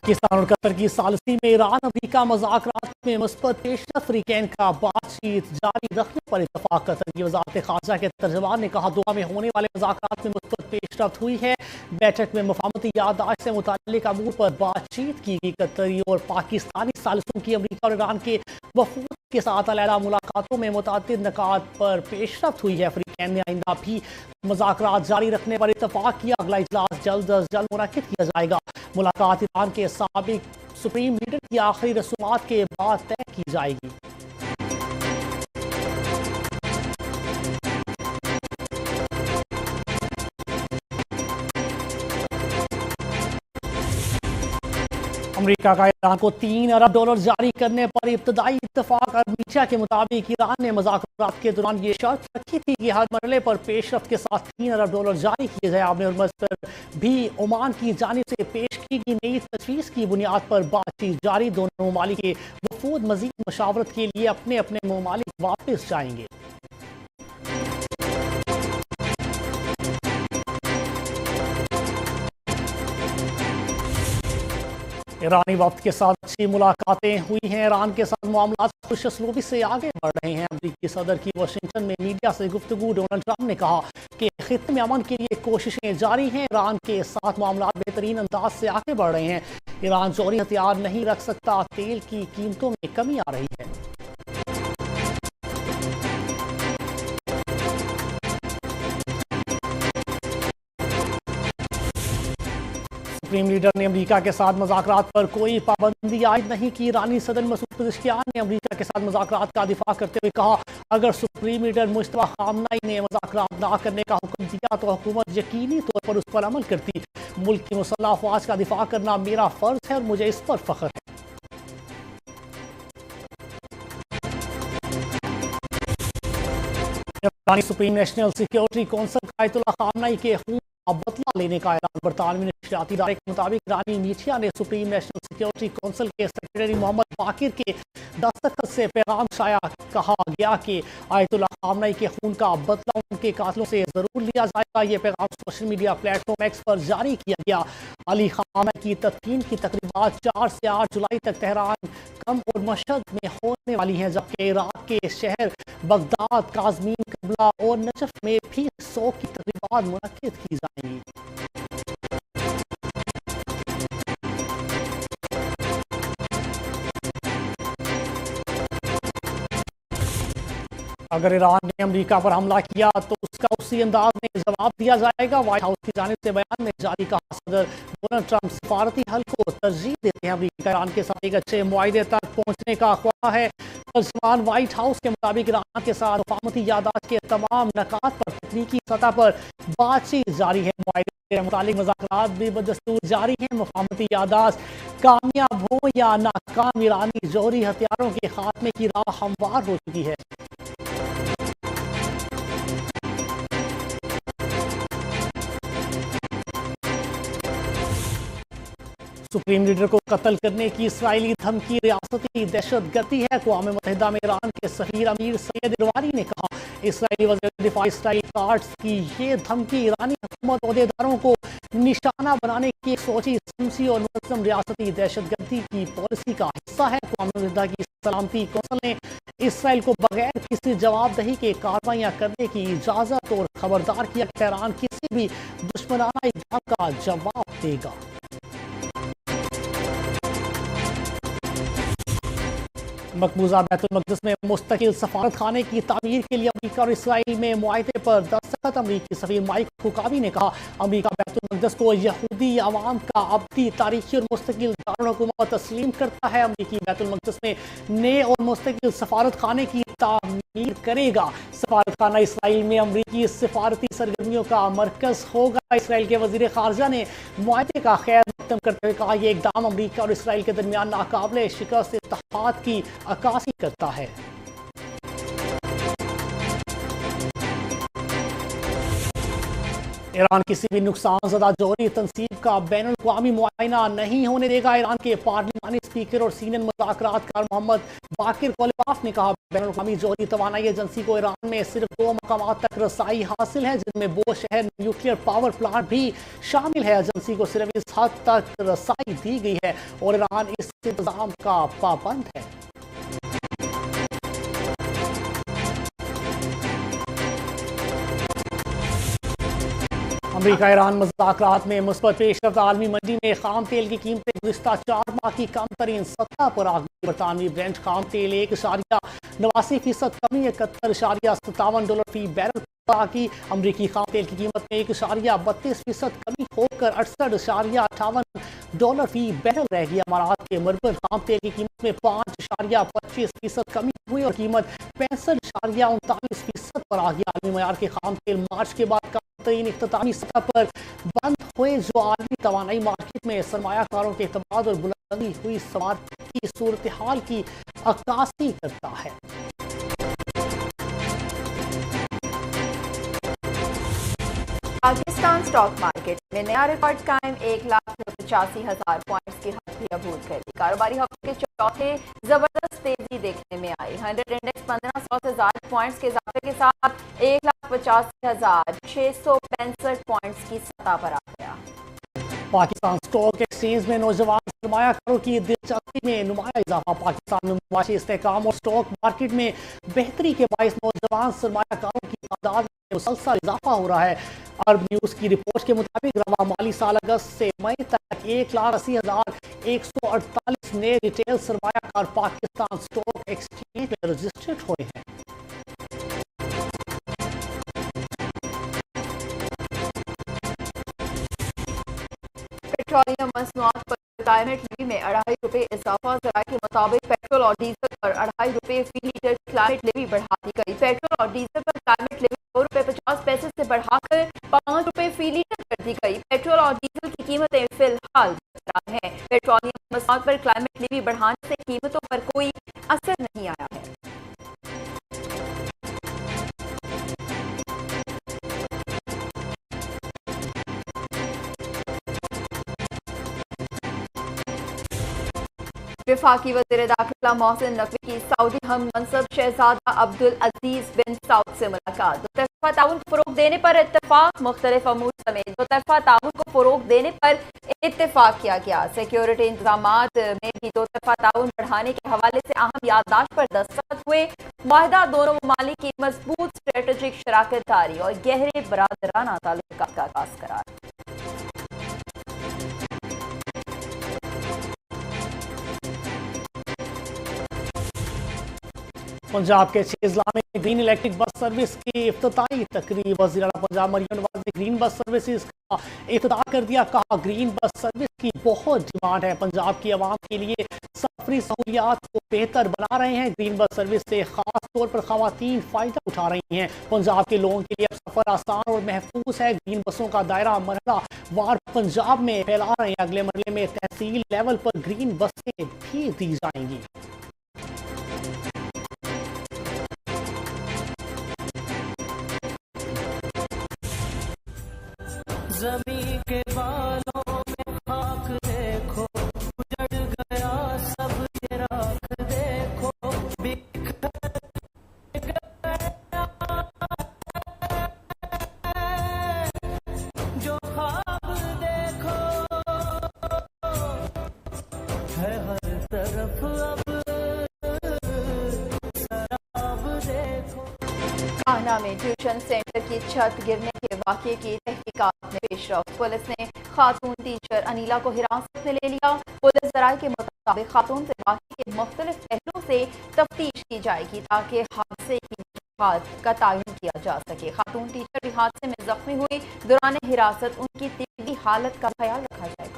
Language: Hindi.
पाकिस्तान और कतर की सालसी में ईरान अमेरिका मुज़ाकरात में मुस्बत पेशरफ। फ्रीकैन का बातचीत जारी रखने पर इत्तफाक। कतर की वज़ारत ख़ारजा के तर्जुमान ने कहा, दुआ में होने वाले मुज़ाकरात में मुस्बत पेशरफ हुई है। बैठक में मुफाहमती याददाश्त से मुताल्लिक़ अमूर पर बातचीत की गई। कतरी और पाकिस्तानी सालसों की अमेरिका और ईरान के वफूद के साथ अलहदा मुलाकातों में मुतअद्दिद निकात पर पेशरफ हुई है। फ्रीकैन ने आइंदा भी मुज़ाकरात जारी रखने पर इत्तफाक किया। अगला इजलास जल्द अज जल्द मुनक्किद किया जाएगा। मुलाकात ईरान के साबिक सुप्रीम लीडर की आखिरी रसूमात के बाद तय की जाएगी। अमेरिका का ईरान को $3 अरब जारी करने पर इब्तदाई इत्तफाक। मीडिया के मुताबिक ईरान ने मुज़ाकरात के दौरान ये शर्त रखी थी कि हर मरहले पर पेशरफ्त के साथ $3 अरब जारी किए जाए। आमने और पर भी ओमान की जानिब से पेश की गई नई तजवीज़ की बुनियाद पर बातचीत जारी। दोनों ममालिक के वफूद मजीद मशावरत के लिए अपने अपने ममालिक वापस जाएंगे। ईरानी वक्त के साथ अच्छी मुलाकातें हुई हैं। ईरान के साथ मामला खुशअस्लूबी से आगे बढ़ रहे हैं। अमेरिकी सदर की वाशिंगटन में मीडिया से गुफ्तगू। डोनाल्ड ट्रंप ने कहा कि खित्ते में अमन के लिए कोशिशें जारी हैं। ईरान के साथ मामला बेहतरीन अंदाज से आगे बढ़ रहे हैं। ईरान जोहरी हथियार नहीं रख सकता। तेल की कीमतों में कमी आ रही है। सुप्रीम लीडर ने अमेरिका के साथ मुज़ाकरात पर कोई पाबंदी आयद नहीं की। ईरानी सदर मसूद पेज़ेश्कियान ने अमेरिका के साथ मुज़ाकरात का दिफा करते हुए कहा, अगर सुप्रीम लीडर मुश्तबा खामनाई ने मुज़ाकरात ना करने का हुक्म दिया तो हुकूमत यकीनी तौर पर उस पर अमल करती। मुल्क की मुसल्लह अफ़वाज का दिफा करना मेरा फ़र्ज है और मुझे इस पर फ़ख्र है। ईरानी सुप्रीम नेशनल सिक्योरिटी कौंसिल का आयतुल्लाह खामनाई के खून का बदला लेने का ऐलान। बरतानवी नशरियाती इदारे के मुताबिक ईरानी मीडिया ने सुप्रीम नेशनल सिक्योरिटी कौंसिल के सेक्रेटरी मोहम्मद बाकिर के दस्तखत से पैगाम शाया। कहा गया कि आयतुल्लाह खामनाई के खून का बदला उनके कातिलों से जरूर लिया जाएगा। ये पैगाम सोशल मीडिया प्लेटफॉर्म एक्स पर जारी किया गया। अली खामनाई की तदफीन की तकरीबात 4 से 8 जुलाई तक तेहरान, कम और मशहद में होने वाली हैं, जबकि इराक के शहर बगदाद, काज़मीन, करबला और नजफ में भी 100 की तकरीबात मुनक्किद की जाएंगी। अगर ईरान ने अमेरिका पर हमला किया तो उसका उसी अंदाज में जवाब दिया जाएगा। व्हाइट हाउस की जानिब से बयान में जारी कहा, सदर डोनाल्ड ट्रंप सिफारती हल को तरजीह देते हैं। अमेरिका ईरान के साथ एक अच्छे मुआहदे तक पहुंचने का ख्वाह है। तर्जुमान व्हाइट हाउस के मुताबिक ईरान के साथ मुफाहमती याददाश्त के तमाम नकात पर तकनीकी सतह पर बातचीत जारी है। मुआहदे के मुतालिक मुज़ाकरात भी बदस्तूर जारी हैं। मुफाहमती याददाश्त कामयाब हो या नाकाम, ईरानी जोहरी हथियारों के खात्मे की राह हमवार हो चुकी है। सुप्रीम लीडर को कत्ल करने की इसराइली धमकी रियासती दहशतगर्दी है। अक़वाम मुत्तहिदा में ईरान के सफ़ीर अमीर सैयद इरवानी ने कहा, इसराइली वज़ीर दिफ़ा इसराइल काट्स की ये धमकी ईरानी हुकूमत ओहदेदारों को निशाना बनाने की एक सोची समझी और मुनज़्ज़म रियासती दहशतगर्दी की पॉलिसी का हिस्सा है। अक़वाम मुत्तहिदा की सलामती कौंसिल ने इसराइल को बगैर किसी जवाबदही के कार्रवाइयाँ करने की इजाज़त और खबरदार किया कि तेहरान किसी भी दुश्मनाना इक़दाम का जवाब देगा। मकबूजा बैतुल मक़दिस में मुस्तकिल सफारत खाने की तामीर के लिए अमेरिका और इसराइल में मुआहदे पर दस्तखत। अमेरिकी सफ़ीर माइक हुकावी ने कहा, अमेरिका बैतुल मक़दिस को यहूदी अवाम का अब्दी, तारीखी और मुस्तकिल दारुल-हुकूमत तस्लीम करता है। अमेरिकी बैतुल मक़दिस में नए और मुस्तकिल सफारत खाने की तामीर करेगा। सफारत खाना इसराइल में अमेरिकी सफारती सरगर्मियों का मरकज़ होगा। इसराइल के वज़ीर ख़ारजा ने मुआहदे का खैर मक़दम करते हुए कहा, यह इक़दाम अमेरिका और इसराइल के दरमियान नाकाबिले शिकस्त इत्तेहाद की अक्कासी करता है। ईरान किसी भी नुकसानज़दा जौहरी तनसीब का बैन अवी मुआयना नहीं होने देगा। ईरान के पार्लिमानी स्पीकर और सीनियर मुज़ाकरातकार मोहम्मद बाकिर कोलिबाफ ने कहा, बैन अवी जौहरी तवानाई एजेंसी को ईरान में सिर्फ 2 मकामात तक रसाई हासिल है, जिनमें बो शहर न्यूक्लियर पावर प्लांट भी शामिल है। एजेंसी को सिर्फ इस हद तक रसाई दी गई है और ईरान इस इंतजाम का पाबंद है। अमरीका ईरान मुज़ाकरात में मुस्बत पेशरफ्त। आलमी मंडी में खाम तेल की कीमतें गुज़िश्ता 4 माह की कम तरीन सतह पर आ गई। बरतानवी ब्रेंट खाम तेल 1.89% कमी $71.57 फी बैरल पर की। अमरीकी खाम तेल की कीमत में 1.32% कमी होकर $68.58 फी बैरल रह गई। अमारात के मरबल खाम तेल की कीमत में 5.25% कमी हुई और कीमत 65.39% पर आ गई। आलमी मयार के खाम तेल मार्च के बाद तरीन इख्तितामी सतह पर बंद हुए, जो आलमी तवानाई मार्केट में सरमायाकारों के एतमाद और बुलंदी हुई समात की सूरत हाल की अक्कासी करता है। पाकिस्तान स्टॉक मार्केट में नया रिकॉर्ड कायम। 1,85,000 पॉइंट्स की हद भी अबूर कर दी। कारोबारी हफ्ते के चौथे जबरदस्त तेजी देखने में आई। 100 इंडेक्स 1500 से ज्यादा पॉइंट्स के इजाफे के साथ 1,85,665 पॉइंट्स की सतह पर आ गया। पाकिस्तान स्टॉक एक्सचेंज में नौजवान सरमायाकारों की दिलचस्पी में नुमाया इजाफा। पाकिस्तान में मुआशी इस्तेहकाम और स्टॉक मार्केट में बेहतरी के बायस नौजवान सरमायाकारों की तादाद में मुसलसल इजाफा हो रहा है। अरब न्यूज की रिपोर्ट के मुताबिक रवा माली साल अगस्त से मई तक 1,80,148 नए रिटेल सरमायाकार पाकिस्तान स्टॉक एक्सचेंज में रजिस्टर्ड हुए हैं। पेट्रोलियम मसनूआत पर क्लाइमेट लेवी में ₹2.5 इजाफा। ज़राए के मुताबिक पेट्रोल और डीजल पर ₹2.5 फी लीटर क्लाइमेट लेवी बढ़ा दी गई। पेट्रोल और डीजल पर क्लाइमेट लेवी ₹2.50 से बढ़ाकर ₹5 फी लीटर कर दी गई। पेट्रोल और डीजल की कीमतें फिलहाल बरकरार हैं। पेट्रोलियम मसनूआत पर क्लाइमेट लेवी बढ़ाने से कीमतों पर कोई असर नहीं आया है। वफाकी वज़ीर दाखिला मोहसिन नकवी की सऊदी हम मनसब शहजादा अब्दुल अजीज बिन सऊद से मुलाकात। दोतरफा ताउन को फरोग देने पर इत्तेफाक। मुख्तलिफ अमूर समेत दोतरफा ताउन को फरोग देने पर इत्तेफाक किया गया। सिक्योरिटी इंतजामात में भी दोतरफा ताउन बढ़ाने के हवाले से अहम याददाश्त पर दस्तखत हुए। मुआहदा दोनों ममालिक की मजबूत स्ट्रेटेजिक शराकत दारी और गहरे बरादराना ताल्लुकात का आगाज करार। पंजाब के 6 अजला में ग्रीन इलेक्ट्रिक बस सर्विस की इफ्तिताही तकरीब। वज़ीर आला पंजाब मरियम नवाज ने ग्रीन बस सर्विसेज का इफ्तिताह कर दिया। कहा, ग्रीन बस सर्विस की बहुत डिमांड है। पंजाब की आवाम के लिए सफरी सहूलियात को बेहतर बना रहे हैं। ग्रीन बस सर्विस से खास तौर पर खवातीन फायदा उठा रही हैं। पंजाब के लोगों के लिए अब सफर आसान और महफूज है। ग्रीन बसों का दायरा मरहला वार पंजाब में फैला रहे हैं। अगले मरहले में तहसील लेवल पर ग्रीन बसें भी दी जाएंगी। ज़मीं के बालों में खाक देखो, उजड़ गया सब ये राख देखो, बिखर गया जो ख्वाब देखो है हर तरफ अब शराब देखो। कान्हा में ट्यूशन सेंटर की छत गिरने के वाक़ये की तहकीकात में पेशरफ। पुलिस ने खातून टीचर अनिला को हिरासत में ले लिया। पुलिस ज़राए के मुताबिक खातून से वाक़ये के मुख्तलिफ पहलुओं से तफ्तीश की जाएगी ताकि हादसे की वजूहात का तयन किया जा सके। खातून टीचर भी हादसे में जख्मी हुई। दौरान हिरासत उनकी तिब्बी हालत का ख्याल रखा जाएगा।